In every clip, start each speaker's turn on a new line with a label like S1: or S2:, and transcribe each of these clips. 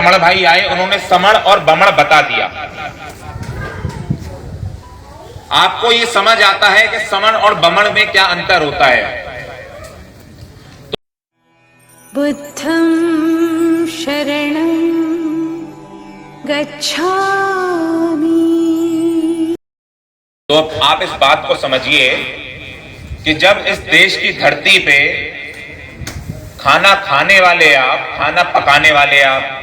S1: समण भाई आए, उन्होंने समण और बमण बता दिया। आपको ये समझ आता है कि समण और बमण में क्या अंतर होता है?
S2: बुद्धं शरणं गच्छामि।
S1: तो अब आप इस बात को समझिए कि जब इस देश की धरती पे खाना खाने वाले आप, खाना पकाने वाले आप,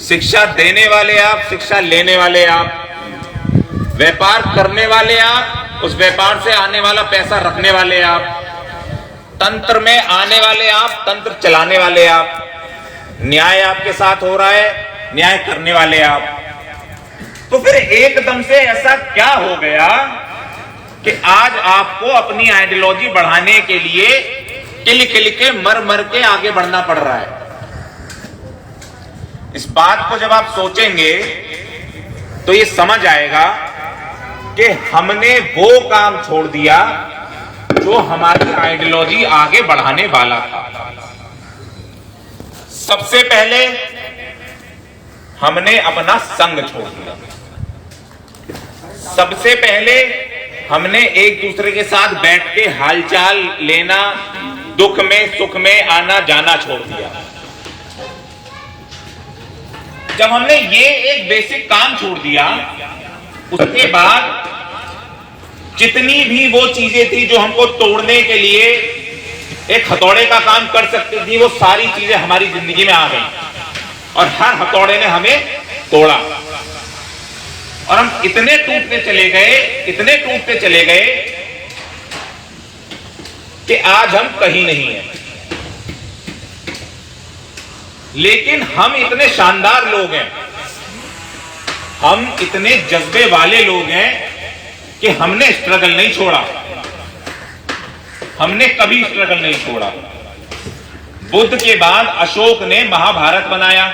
S1: शिक्षा देने वाले आप, शिक्षा लेने वाले आप, व्यापार करने वाले आप, उस व्यापार से आने वाला पैसा रखने वाले आप, तंत्र में आने वाले आप, तंत्र चलाने वाले आप, न्याय आपके साथ हो रहा है, न्याय करने वाले आप, तो फिर एकदम से ऐसा क्या हो गया कि आज आपको अपनी आइडियोलॉजी बढ़ाने के लिए किल किल के मर मर के आगे बढ़ना पड़ रहा है? इस बात को जब आप सोचेंगे तो ये समझ आएगा कि हमने वो काम छोड़ दिया जो हमारी आइडियोलॉजी आगे बढ़ाने वाला था। सबसे पहले हमने अपना संग छोड़ दिया। सबसे पहले हमने एक दूसरे के साथ बैठ के हालचाल लेना, दुख में सुख में आना जाना छोड़ दिया। जब हमने ये एक बेसिक काम छोड़ दिया, उसके बाद जितनी भी वो चीजें थी जो हमको तोड़ने के लिए एक हथौड़े का काम कर सकती थी, वो सारी चीजें हमारी जिंदगी में आ गई और हर हथौड़े ने हमें तोड़ा और हम इतने टूटते चले गए, इतने टूटते चले गए कि आज हम कहीं नहीं हैं। लेकिन हम इतने शानदार लोग हैं, हम इतने जज्बे वाले लोग हैं कि हमने स्ट्रगल नहीं छोड़ा, हमने कभी स्ट्रगल नहीं छोड़ा। बुद्ध के बाद अशोक ने महाभारत बनाया,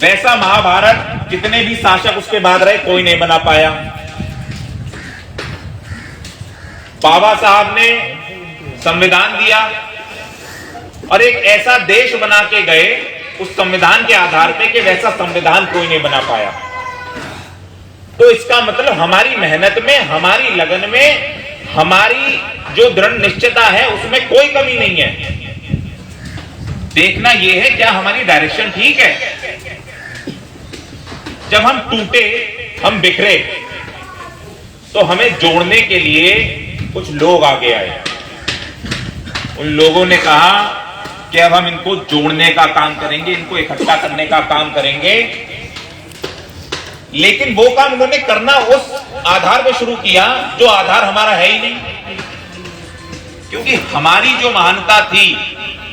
S1: वैसा महाभारत जितने भी शासक उसके बाद रहे कोई नहीं बना पाया। बाबा साहब ने संविधान दिया और एक ऐसा देश बना के गए उस संविधान के आधार पे कि वैसा संविधान कोई नहीं बना पाया। तो इसका मतलब हमारी मेहनत में, हमारी लगन में, हमारी जो दृढ़ निश्चयता है उसमें कोई कमी नहीं है। देखना यह है क्या हमारी डायरेक्शन ठीक है। जब हम टूटे, हम बिखरे, तो हमें जोड़ने के लिए कुछ लोग आगे आए। उन लोगों ने कहा कि अब हम इनको जोड़ने का काम करेंगे, इनको इकट्ठा करने का काम करेंगे। लेकिन वो काम उन्होंने करना उस आधार पे शुरू किया जो आधार हमारा है ही नहीं। क्योंकि हमारी जो महानता थी,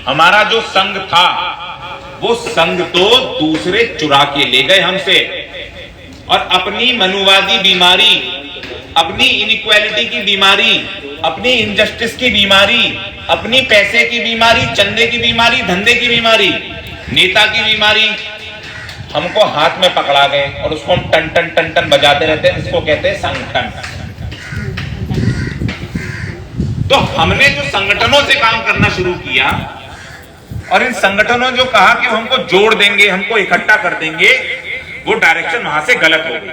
S1: हमारा जो संघ था, वो संघ तो दूसरे चुरा के ले गए हमसे और अपनी मनुवादी बीमारी, अपनी इनइक्वालिटी की बीमारी, अपनी इनजस्टिस की बीमारी, अपनी पैसे की बीमारी, चंदे की बीमारी, धंधे की बीमारी, नेता की बीमारी हमको हाथ में पकड़ा गए और उसको हम टन टन टन टन बजाते रहते हैं, इसको कहते हैं संगठन। तो हमने जो संगठनों से काम करना शुरू किया और इन संगठनों जो कहा कि हमको जोड़ देंगे, हमको इकट्ठा कर देंगे, वो डायरेक्शन वहां से गलत हो गई।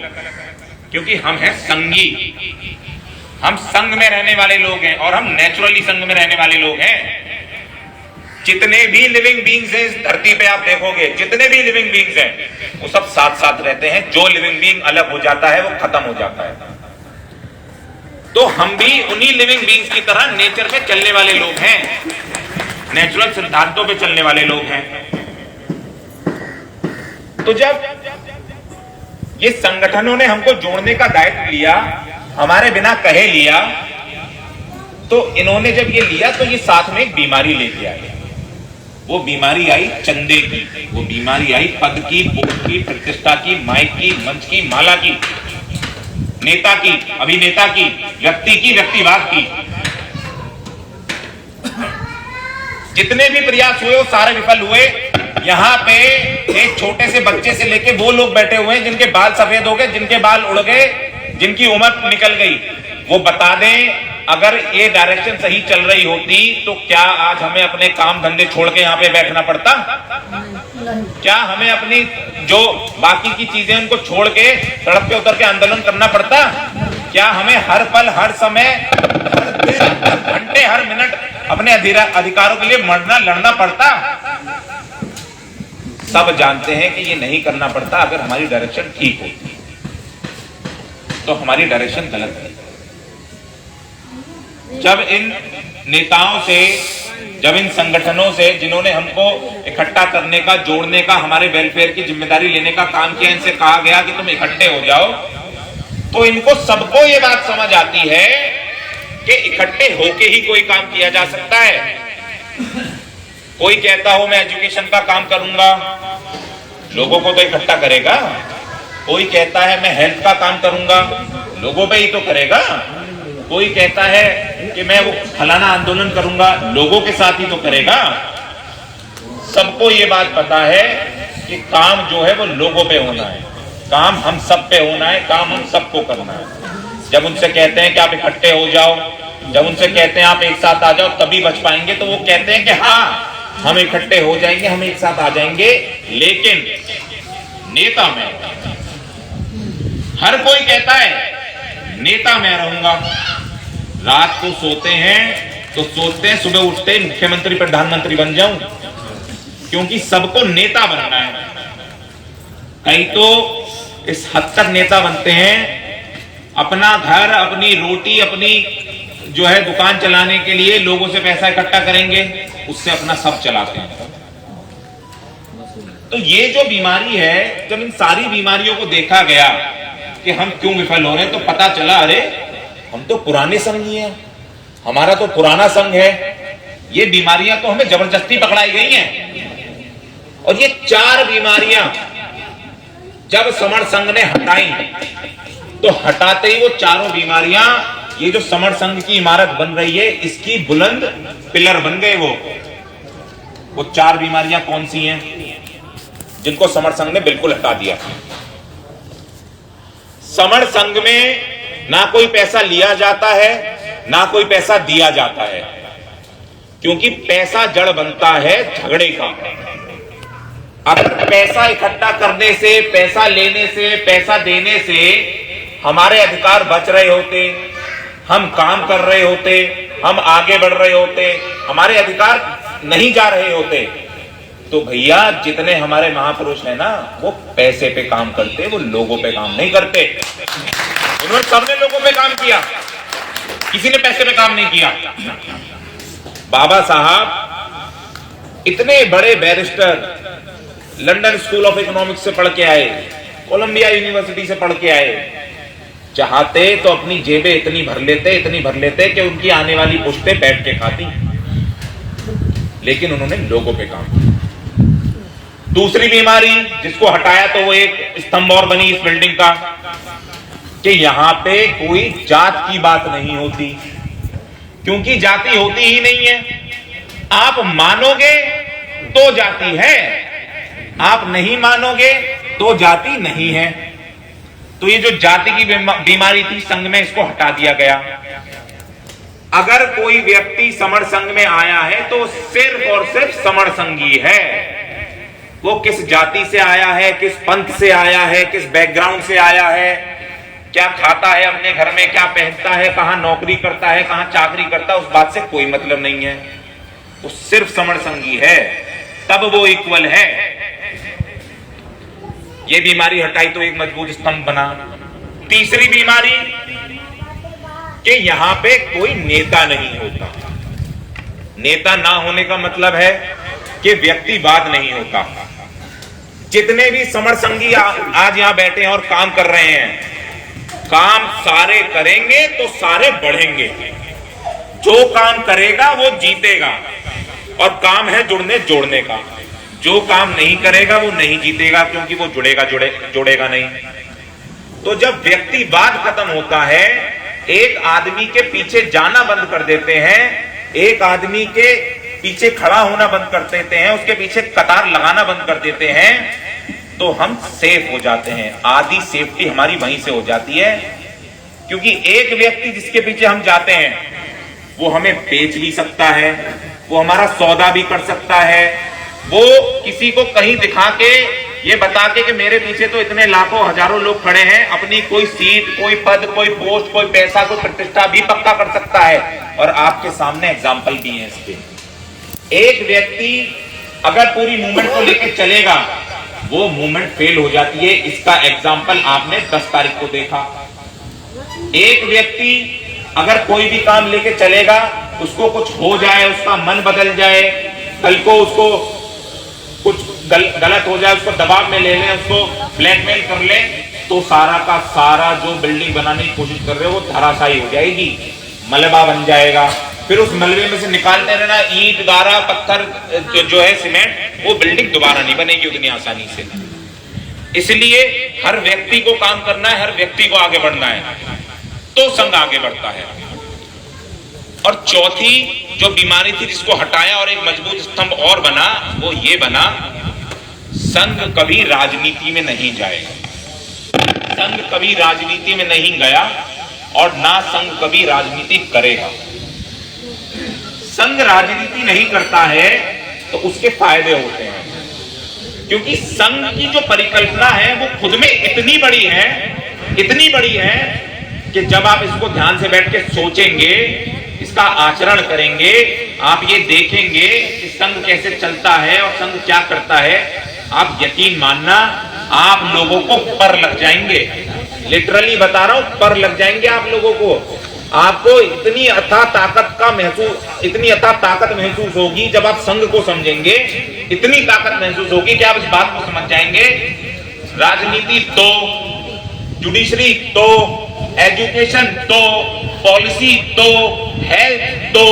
S1: क्योंकि हम हैं संगी, हम संघ में रहने वाले लोग हैं और हम नेचुरली संघ में रहने वाले लोग हैं। जितने भी लिविंग बीइंग्स हैं इस धरती पे आप देखोगे, जितने भी लिविंग बीइंग्स हैं वो सब साथ साथ रहते हैं। जो लिविंग बीइंग अलग हो जाता है वो खत्म हो जाता है। तो हम भी उन्हीं लिविंग बीइंग्स की तरह नेचर पे चलने वाले लोग हैं, नेचुरल सिद्धांतों पे चलने वाले लोग हैं। तो जब ये संगठनों ने हमको जोड़ने का दायित्व लिया, हमारे बिना कहे लिया, तो इन्होंने जब ये लिया तो ये साथ में एक बीमारी लेके आए। वो बीमारी आई चंदे की, वो बीमारी आई पद की, पोस्ट की, प्रतिष्ठा की, माइक की, मंच की, माला की, नेता की, अभिनेता की, व्यक्ति की, व्यक्तिवाद की। जितने भी प्रयास हुए वो सारे विफल हुए। यहाँ पे एक छोटे से बच्चे से लेके वो लोग बैठे हुए हैं जिनके बाल सफेद हो गए, जिनके बाल उड़ गए, जिनकी उम्र निकल गई। वो बता दें अगर ये डायरेक्शन सही चल रही होती तो क्या आज हमें अपने काम धंधे छोड़ के यहाँ पे बैठना पड़ता? क्या हमें अपनी जो बाकी की चीजें उनको छोड़ के सड़क पे उतर के आंदोलन करना पड़ता? क्या हमें हर पल, हर समय, हर दिन, हर घंटे, हर मिनट अपने अधिकारों के लिए मरना लड़ना पड़ता? सब जानते हैं कि ये नहीं करना पड़ता अगर हमारी डायरेक्शन ठीक होती। तो हमारी डायरेक्शन गलत है। जब इन नेताओं से, जब इन संगठनों से जिन्होंने हमको इकट्ठा करने का, जोड़ने का, हमारे वेलफेयर की जिम्मेदारी लेने का काम किया, इनसे कहा गया कि तुम इकट्ठे हो जाओ, तो इनको सबको ये बात समझ आती है कि इकट्ठे होके ही कोई काम किया जा सकता है। कोई कहता हो मैं एजुकेशन का काम करूंगा, लोगों को तो इकट्ठा करेगा। कोई कहता है मैं हेल्थ का काम करूंगा, लोगों पे ही तो करेगा। कोई कहता है कि मैं वो फलाना आंदोलन करूंगा, लोगों के साथ ही तो करेगा। सबको ये बात पता है कि काम जो है वो लोगों पे होना है, काम हम सब पे होना है, काम हम सबको करना है। जब उनसे कहते हैं कि आप इकट्ठे हो जाओ, जब उनसे कहते हैं आप एक साथ आ जाओ तभी बच पाएंगे, तो वो कहते हैं कि हाँ हम इकट्ठे हो जाएंगे, हम एक साथ आ जाएंगे, लेकिन नेता मैं। हर कोई कहता है नेता मैं रहूंगा। रात को सोते हैं तो सोचते हैं सुबह उठते ही मुख्यमंत्री प्रधानमंत्री बन जाऊं, क्योंकि सबको नेता बनना है। कई तो इस हद तक नेता बनते हैं, अपना घर, अपनी रोटी, अपनी जो है दुकान चलाने के लिए लोगों से पैसा इकट्ठा करेंगे, उससे अपना सब चलाते हैं। तो ये जो बीमारी है, जब इन सारी बीमारियों को देखा गया कि हम क्यों विफल हो रहे हैं, तो पता चला अरे हम तो पुराने संघी हैं, हमारा तो पुराना संघ है। ये बीमारियां तो हमें जबरदस्ती पकड़ाई गई हैं। और ये 4 बीमारियां जब समर संघ ने हटाई, तो हटाते ही वो चारों बीमारियां, ये जो समर संघ की इमारत बन रही है, इसकी बुलंद पिलर बन गए। वो 4 बीमारियां कौन सी हैं जिनको समर संघ ने बिल्कुल हटा दिया? समर संघ में ना कोई पैसा लिया जाता है, ना कोई पैसा दिया जाता है, क्योंकि पैसा जड़ बनता है झगड़े का। अगर पैसा इकट्ठा करने से, पैसा लेने से, पैसा देने से हमारे अधिकार बच रहे होते, हम काम कर रहे होते, हम आगे बढ़ रहे होते, हमारे अधिकार नहीं जा रहे होते, तो भैया जितने हमारे महापुरुष हैं ना, वो पैसे पे काम करते, वो लोगों पे काम नहीं करते। उन्होंने सबने लोगों पे काम किया, किसी ने पैसे पे काम नहीं किया। बाबा साहब इतने बड़े barrister, London school of economics से पढ़ के आए, कोलंबिया यूनिवर्सिटी से पढ़ के आए, चाहते तो अपनी जेबें इतनी भर लेते कि उनकी आने वाली पुश्तें बैठ के खाती, लेकिन उन्होंने लोगों पे काम किया। दूसरी बीमारी जिसको हटाया तो वो एक स्तंभ और बनी इस बिल्डिंग का, कि यहां पे कोई जात की बात नहीं होती, क्योंकि जाति होती ही नहीं है। आप मानोगे तो जाति है, आप नहीं मानोगे तो जाति नहीं है। तो ये जो जाति की बीमारी थी संघ में, इसको हटा दिया गया। अगर कोई व्यक्ति समर संघ में आया है तो सिर्फ और सिर्फ समर संघी है। वो किस जाति से आया है, किस पंथ से आया है, किस बैकग्राउंड से आया है, क्या खाता है अपने घर में, क्या पहनता है, कहां नौकरी करता है, कहां चाकरी करता है, उस बात से कोई मतलब नहीं है। वो सिर्फ समर संघी है, तब वो इक्वल है। ये बीमारी हटाई तो एक मजबूत स्तंभ बना। तीसरी बीमारी कि यहां पे कोई नेता नहीं होता। नेता ना होने का मतलब है कि व्यक्तिवाद नहीं होता। जितने भी समर संघी आज यहां बैठे हैं और काम कर रहे हैं, काम सारे करेंगे तो सारे बढ़ेंगे। जो काम करेगा वो जीतेगा, और काम है जुड़ने जोड़ने का। जो काम नहीं करेगा वो नहीं जीतेगा, क्योंकि वो जुड़ेगा नहीं। तो जब व्यक्तिवाद खत्म होता है, एक आदमी के पीछे जाना बंद कर देते हैं, एक आदमी के पीछे खड़ा होना बंद कर देते हैं, उसके पीछे कतार लगाना बंद कर देते हैं, तो हम सेफ हो जाते हैं। आधी सेफ्टी हमारी वहीं से हो जाती है क्योंकि एक व्यक्ति जिसके पीछे हम जाते हैं वो हमें बेच भी सकता है, वो हमारा सौदा भी कर सकता है, वो किसी को कहीं दिखा के ये बता के कि मेरे पीछे तो इतने लाखों हजारों लोग खड़े हैं, अपनी कोई सीट, कोई पद, कोई पोस्ट, कोई पैसा, कोई प्रतिष्ठा भी पक्का कर सकता है। और आपके सामने एग्जाम्पल भी है इसके। एक व्यक्ति अगर पूरी मूवमेंट को लेकर चलेगा, वो मूवमेंट फेल हो जाती है। इसका एग्जाम्पल आपने 10 तारीख को देखा। एक व्यक्ति अगर कोई भी काम लेके चलेगा, उसको कुछ हो जाए, उसका मन बदल जाए, कल को उसको कुछ गलत हो जाए, उसको दबाव में ले लें, उसको ब्लैकमेल कर लें, तो सारा का सारा जो बिल्डिंग बनाने की कोशिश कर रहे हो वो धराशायी हो जाएगी, मलबा बन जाएगा। फिर उस मलबे में से निकालते रहना ईंट, गारा, पत्थर, जो है सीमेंट, वो बिल्डिंग दोबारा नहीं बनेगी उतनी आसानी से। इसलिए हर व्यक्ति को काम करना है, हर व्यक्ति को आगे बढ़ना है, तो संघ आगे बढ़ता है। और चौथी जो बीमारी थी जिसको हटाया और एक मजबूत स्तंभ और बना, वो ये बना, संघ कभी राजनीति में नहीं जाएगा। संघ कभी राजनीति में नहीं गया और ना संघ कभी राजनीति करेगा। संघ राजनीति नहीं करता है तो उसके फायदे होते हैं, क्योंकि संघ की जो परिकल्पना है वो खुद में इतनी बड़ी है कि जब आप इसको ध्यान से बैठ के सोचेंगे, इसका आचरण करेंगे, आप ये देखेंगे कि संघ कैसे चलता है और संघ क्या करता है, आप यकीन मानना आप लोगों को पर लग जाएंगे। लिटरली बता रहा हूं, पर लग जाएंगे आप लोगों को। आपको इतनी अथाह ताकत महसूस होगी जब आप संघ को समझेंगे, इतनी ताकत महसूस होगी कि आप इस बात को समझ जाएंगे, राजनीति तो, जुडिशरी तो, एजुकेशन तो, पॉलिसी तो, हेल्थ तो,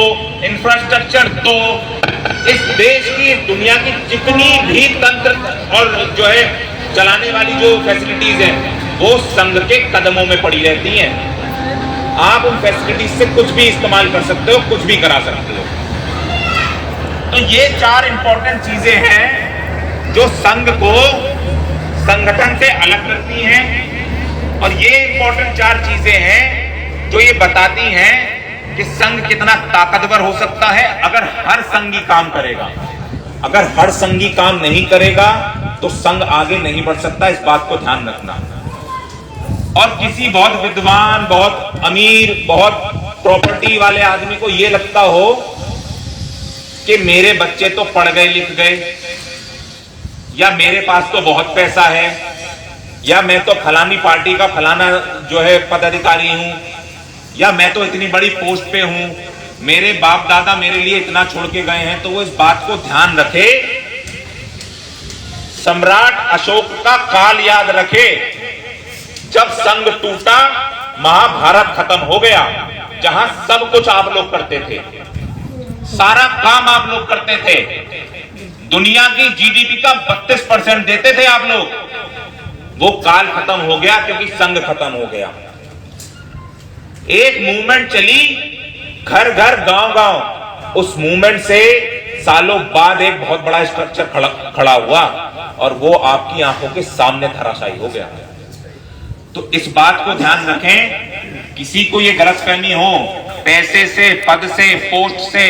S1: इंफ्रास्ट्रक्चर तो, इस देश की, दुनिया की जितनी भी तंत्र और जो है चलाने वाली जो फैसिलिटीज हैं, वो संघ के कदमों में पड़ी रहती हैं। आप उन फैसिलिटीज से कुछ भी इस्तेमाल कर सकते हो, कुछ भी करा सकते हो। तो ये 4 इंपॉर्टेंट चीजें हैं जो संघ को संगठन से अलग करती हैं, और ये इंपॉर्टेंट 4 चीजें हैं जो ये बताती हैं कि संघ कितना ताकतवर हो सकता है अगर हर संघी काम करेगा। अगर हर संघी काम नहीं करेगा तो संघ आगे नहीं बढ़ सकता, इस बात को ध्यान रखना। और किसी बहुत विद्वान, बहुत अमीर, बहुत प्रॉपर्टी वाले आदमी को यह लगता हो कि मेरे बच्चे तो पढ़ गए, लिख गए, या मेरे पास तो बहुत पैसा है, या मैं तो फलानी पार्टी का फलाना जो है पदाधिकारी हूं, या मैं तो इतनी बड़ी पोस्ट पे हूं, मेरे बाप दादा मेरे लिए इतना छोड़ के गए हैं, तो वो इस बात को ध्यान रखे, सम्राट अशोक का काल याद रखे। जब संघ टूटा, महाभारत खत्म हो गया, जहां सब कुछ आप लोग करते थे, सारा काम आप लोग करते थे, दुनिया की जीडीपी का 32% देते थे आप लोग, वो काल खत्म हो गया क्योंकि संघ खत्म हो गया। एक मूवमेंट चली, घर घर, गांव गांव, उस मूवमेंट से सालों बाद एक बहुत बड़ा स्ट्रक्चर खड़ा हुआ और वो आपकी आंखों के सामने धराशायी हो गया। तो इस बात को ध्यान रखें, किसी को ये गलतफहमी हो, पैसे से, पद से, पोस्ट से,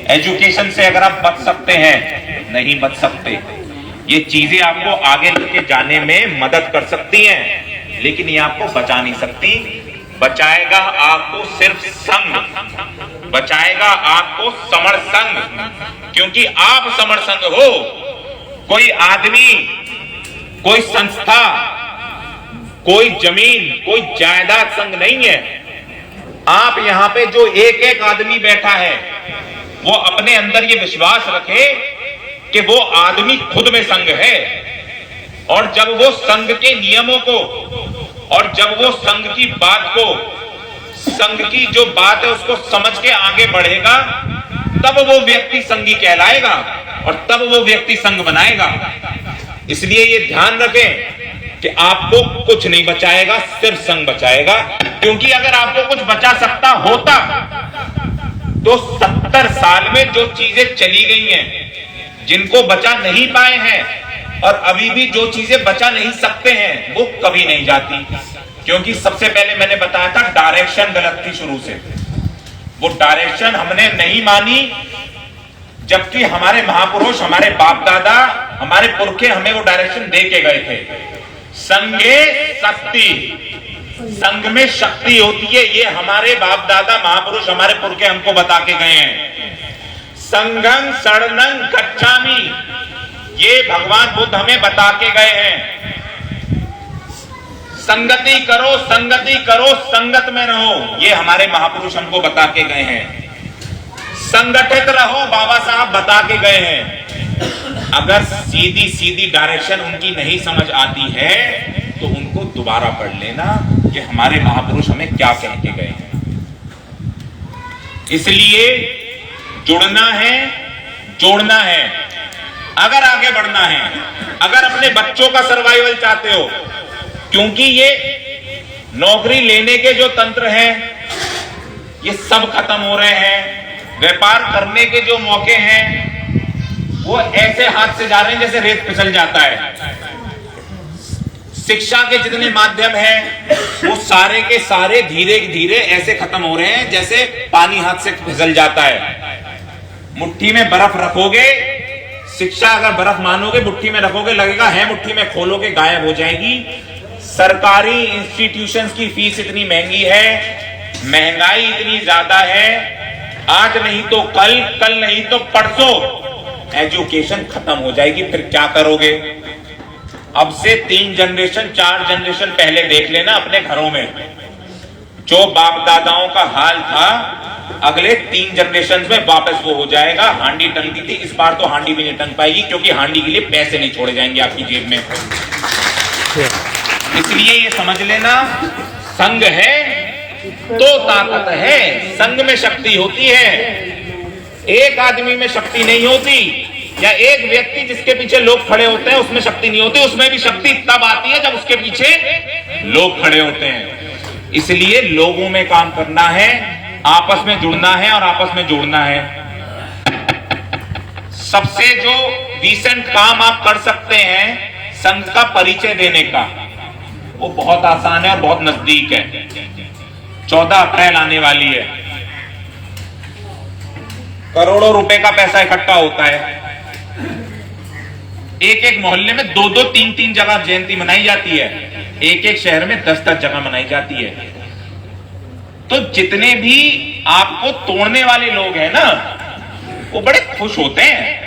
S1: एजुकेशन से अगर आप बच सकते हैं, नहीं बच सकते। ये चीजें आपको आगे लेके जाने में मदद कर सकती हैं, लेकिन ये आपको बचा नहीं सकती। बचाएगा आपको सिर्फ संघ, बचाएगा आपको समर संघ, क्योंकि आप समर संघ हो। कोई आदमी, कोई संस्था, कोई जमीन, कोई जायदाद संघ नहीं है। आप यहां पे जो एक एक आदमी बैठा है, वो अपने अंदर ये विश्वास रखे कि वो आदमी खुद में संघ है, और जब वो संघ के नियमों को, और जब वो संघ की बात को, संघ की जो बात है उसको समझ के आगे बढ़ेगा, तब वो व्यक्ति संघी कहलाएगा और तब वो व्यक्ति संघ बनाएगा। इसलिए ये ध्यान रखें कि आपको कुछ नहीं बचाएगा, सिर्फ संघ बचाएगा। क्योंकि अगर आपको कुछ बचा सकता होता तो 70 साल में जो चीजें चली गई हैं, जिनको बचा नहीं पाए हैं, और अभी भी जो चीजें बचा नहीं सकते हैं, वो कभी नहीं जाती। क्योंकि सबसे पहले मैंने बताया था डायरेक्शन गलत थी शुरू से। वो डायरेक्शन हमने नहीं मानी, जबकि हमारे महापुरुष, हमारे बाप दादा, हमारे पुरखे हमें वो डायरेक्शन दे के गए थे। संगे शक्ति, संघ में शक्ति होती है, ये हमारे बाप दादा, महापुरुष, हमारे पुरखे हमको बता के गए हैं। संघं शरणं गच्छामि, ये भगवान बुद्ध हमें बता के गए हैं। संगति करो, संगति करो, संगत में रहो, ये हमारे महापुरुष हमको बता के गए हैं। संगठित रहो, बाबा साहब बता के गए हैं। अगर सीधी सीधी डायरेक्शन उनकी नहीं समझ आती है तो उनको दोबारा पढ़ लेना कि हमारे महापुरुष हमें क्या कह के गए हैं। इसलिए जुड़ना है, जोड़ना है, अगर आगे बढ़ना है, अगर अपने बच्चों का सर्वाइवल चाहते हो, क्योंकि ये नौकरी लेने के जो तंत्र हैं ये सब खत्म हो रहे हैं। व्यापार करने के जो मौके हैं वो ऐसे हाथ से जा रहे हैं जैसे रेत फिसल जाता है। शिक्षा के जितने माध्यम हैं वो सारे के सारे धीरे धीरे ऐसे खत्म हो रहे हैं जैसे पानी हाथ से फिसल जाता है। मुट्ठी में बर्फ रखोगे, शिक्षा अगर बर्फ मानोगे, मुट्ठी में रखोगे, लगेगा है मुट्ठी में, खोलोगे गायब हो जाएगी। सरकारी इंस्टीट्यूशंस की फीस इतनी महंगी है, महंगाई इतनी ज्यादा है, आज नहीं तो कल, कल नहीं तो परसों एजुकेशन खत्म हो जाएगी। फिर क्या करोगे? अब से 3 जनरेशन 4 जनरेशन पहले देख लेना अपने घरों में, जो बाप दादाओं का हाल था अगले 3 जनरेशन में वापस वो हो जाएगा। हांडी टंगती थी, इस बार तो हांडी भी नहीं टंग पाएगी, क्योंकि हांडी के लिए पैसे नहीं छोड़े जाएंगे आपकी जेब में। इसलिए ये समझ लेना, संघ है तो ताकत है, संघ में शक्ति होती है। एक आदमी में शक्ति नहीं होती, या एक व्यक्ति जिसके पीछे लोग खड़े होते हैं उसमें शक्ति नहीं होती। उसमें भी शक्ति तब आती है जब उसके पीछे लोग खड़े होते हैं। इसलिए लोगों में काम करना है, आपस में जुड़ना है और आपस में जोड़ना है। सबसे जो डिसेंट काम आप कर सकते हैं संघ का परिचय देने का, वो बहुत आसान है और बहुत नजदीक है। 14 अप्रैल आने वाली है, करोड़ों रुपए का पैसा इकट्ठा होता है। एक एक मोहल्ले में 2-2, 3-3 जगह जयंती मनाई जाती है, एक एक शहर में 10-10 जगह मनाई जाती है। तो जितने भी आपको तोड़ने वाले लोग हैं ना, वो बड़े खुश होते हैं,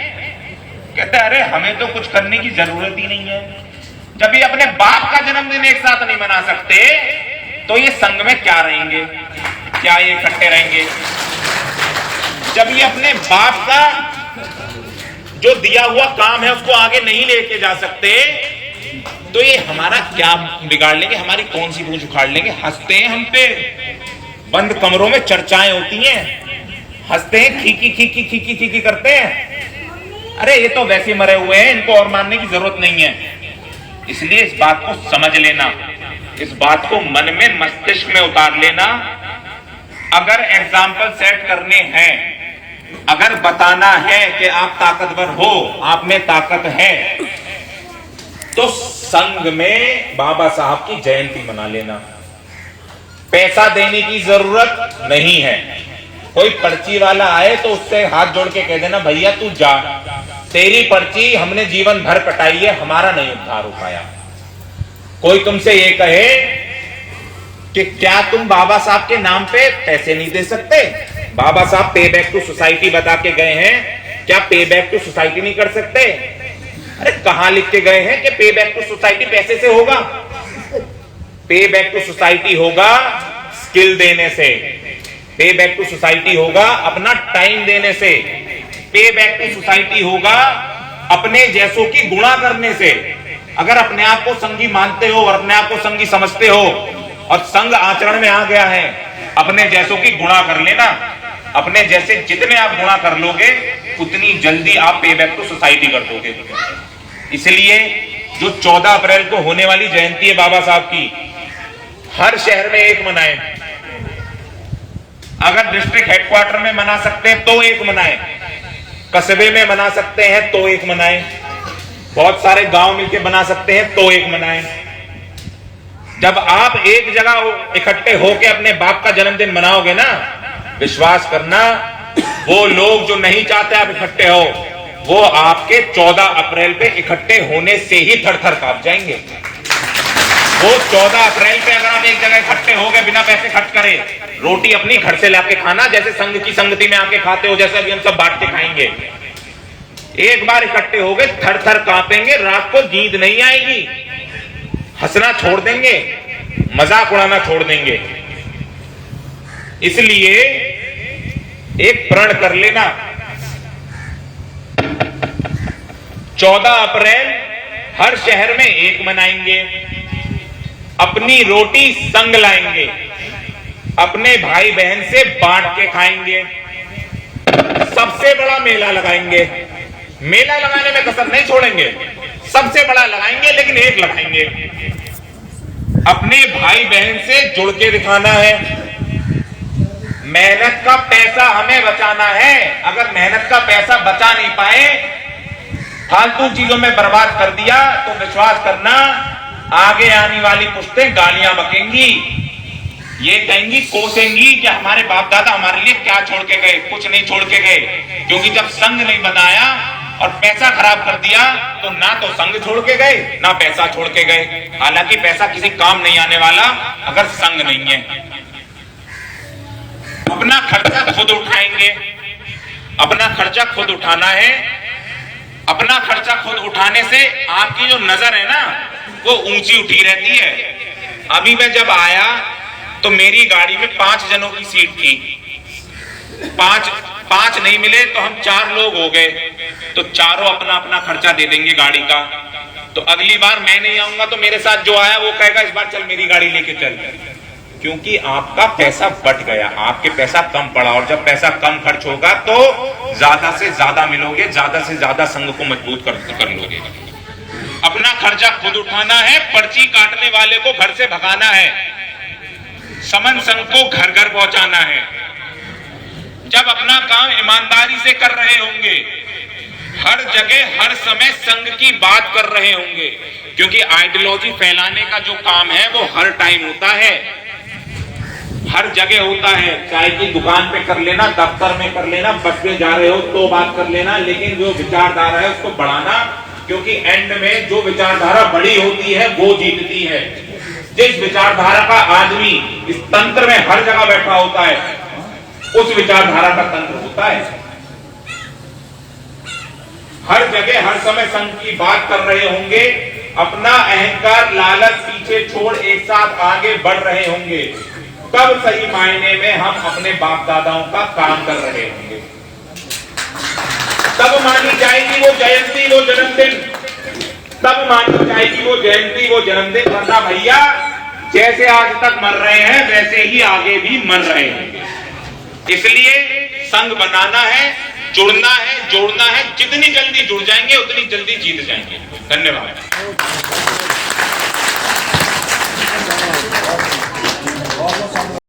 S1: कहते हैं अरे हमें तो कुछ करने की जरूरत ही नहीं है। जब ये अपने बाप का जन्मदिन एक साथ नहीं मना सकते तो ये संघ में क्या रहेंगे, क्या ये इकट्ठे रहेंगे? जब ये अपने बाप का जो दिया हुआ काम है उसको आगे नहीं लेके जा सकते तो ये हमारा क्या बिगाड़ लेंगे, हमारी कौन सी पूंछ उखाड़ लेंगे। हंसते हैं हम पे, बंद कमरों में चर्चाएं होती हैं, हंसते हैं, खीकी खीकी खीकी खीकी करते हैं। अरे ये तो वैसे मरे हुए हैं, इनको और मानने की जरूरत नहीं है। इसलिए इस बात को समझ लेना, इस बात को मन में, मस्तिष्क में उतार लेना। अगर एग्जाम्पल सेट करने हैं, अगर बताना है कि आप ताकतवर हो, आप में ताकत है, तो संघ में बाबा साहब की जयंती मना लेना। पैसा देने की जरूरत नहीं है। कोई पर्ची वाला आए तो उससे हाथ जोड़ के कह देना भैया तू जा, तेरी पर्ची हमने जीवन भर कटाई है, हमारा नहीं उद्धार हो पाया। कोई तुमसे ये कहे कि क्या तुम बाबा साहब के नाम पे पैसे नहीं दे सकते, बाबा साहब पे बैक टू सोसाइटी बता के गए हैं, क्या पे बैक टू सोसाइटी नहीं कर सकते? अरे कहां लिख के गए हैं कि पे बैक टू सोसाइटी पैसे से होगा? पे बैक टू सोसाइटी होगा स्किल देने से, पे बैक टू सोसाइटी होगा अपना टाइम देने से, पे बैक टू सोसाइटी होगा अपने जैसों की गुणा करने से। अगर अपने आप को संघी मानते हो और अपने आप को संघी समझते हो और संघ आचरण में आ गया है, अपने जैसों की गुणा कर लेना। अपने जैसे जितने आप गुणा कर लोगे उतनी जल्दी आप पे बैक टू सोसाइटी कर दोगे। इसलिए जो 14 अप्रैल को होने वाली जयंती है बाबा साहब की, हर शहर में एक मनाएं। अगर डिस्ट्रिक्ट हेडक्वार्टर में मना सकते हैं तो एक मनाएं, कस्बे में मना सकते हैं तो एक मनाएं, बहुत सारे गांव मिलकर बना सकते हैं तो एक मनाएं। जब आप एक जगह इकट्ठे होकर अपने बाप का जन्मदिन मनाओगे ना, विश्वास करना वो लोग जो नहीं चाहते आप इकट्ठे हो, वो आपके 14 अप्रैल पे इकट्ठे होने से ही थर-थर कांप जाएंगे। वो 14 अप्रैल पे अगर आप एक जगह इकट्ठे हो गए बिना पैसे खर्च करे, रोटी अपनी घर से लाके खाना, जैसे संघ की संगति में आके खाते हो, जैसे अभी हम सब बांट के खाएंगे। एक बार इकट्ठे हो गए थर-थर कांपेंगे, रात को नींद नहीं आएगी, हंसना छोड़ देंगे, मजाक उड़ाना छोड़ देंगे। इसलिए एक प्रण कर लेना, 14 अप्रैल हर शहर में एक मनाएंगे, अपनी रोटी संग लाएंगे, अपने भाई बहन से बांट के खाएंगे, सबसे बड़ा मेला लगाएंगे। मेला लगाने में कसर नहीं छोड़ेंगे, सबसे बड़ा लगाएंगे, लेकिन एक लगाएंगे। अपने भाई बहन से जुड़ के दिखाना है। मेहनत का पैसा हमें बचाना है। अगर मेहनत का पैसा बचा नहीं पाए, फालतू चीजों में बर्बाद कर दिया, तो विश्वास करना आगे आने वाली पुश्तें गालियां बकेंगी, ये कहेंगी, कोसेंगी कि हमारे बाप दादा हमारे लिए क्या छोड़ के गए। कुछ नहीं छोड़ के गए, क्योंकि जब संघ नहीं बनाया और पैसा खराब कर दिया, तो ना तो संघ छोड़ के गए, ना पैसा छोड़ के गए। हालांकि पैसा किसी काम नहीं आने वाला अगर संघ नहीं है। अपना खर्चा खुद उठाएंगे, अपना खर्चा खुद उठाना है। अपना खर्चा खुद उठाने से आपकी जो नजर है ना, वो ऊंची उठी रहती है। अभी मैं जब आया तो मेरी गाड़ी में 5 जनों की सीट थी, पांच नहीं मिले तो हम 4 लोग हो गए, तो चारों अपना अपना खर्चा दे देंगे गाड़ी का। तो अगली बार मैं नहीं आऊंगा तो मेरे साथ जो आया वो कहेगा इस बार चल मेरी गाड़ी लेके चल, क्योंकि आपका पैसा बट गया, आपके पैसा कम पड़ा। और जब पैसा कम खर्च होगा तो ज्यादा से ज्यादा मिलोगे, ज्यादा से ज्यादा संघ को मजबूत कर लोगे। अपना खर्चा खुद उठाना है, पर्ची काटने वाले को घर से भगाना है, समन संघ को घर घर पहुंचाना है। जब अपना काम ईमानदारी से कर रहे होंगे, हर जगह हर समय संघ की बात कर रहे होंगे, क्योंकि आइडियोलॉजी फैलाने का जो काम है वो हर टाइम होता है, हर जगह होता है। चाय की दुकान पे कर लेना, दफ्तर में कर लेना, बस में जा रहे हो तो बात कर लेना, लेकिन जो विचारधारा है उसको बढ़ाना, क्योंकि एंड में जो विचारधारा बड़ी होती है वो जीतती है। जिस विचारधारा का आदमी इस तंत्र में हर जगह बैठा होता है, उस विचारधारा का तंत्र होता है। हर जगह हर समय संघ की बात कर रहे होंगे, अपना अहंकार लालच पीछे छोड़ एक साथ आगे बढ़ रहे होंगे, तब सही मायने में हम अपने बाप दादाओं का काम कर रहे होंगे। तब मानी जाएगी वो जयंती, वो जन्मदिन, तब मानी जाएगी वो जयंती, वो जन्मदिन। वरना भैया जैसे आज तक मर रहे हैं वैसे ही आगे भी मर रहे होंगे। इसलिए संघ बनाना है, जुड़ना है, जोड़ना है। जितनी जल्दी जुड़ जाएंगे उतनी जल्दी जीत जाएंगे। धन्यवाद।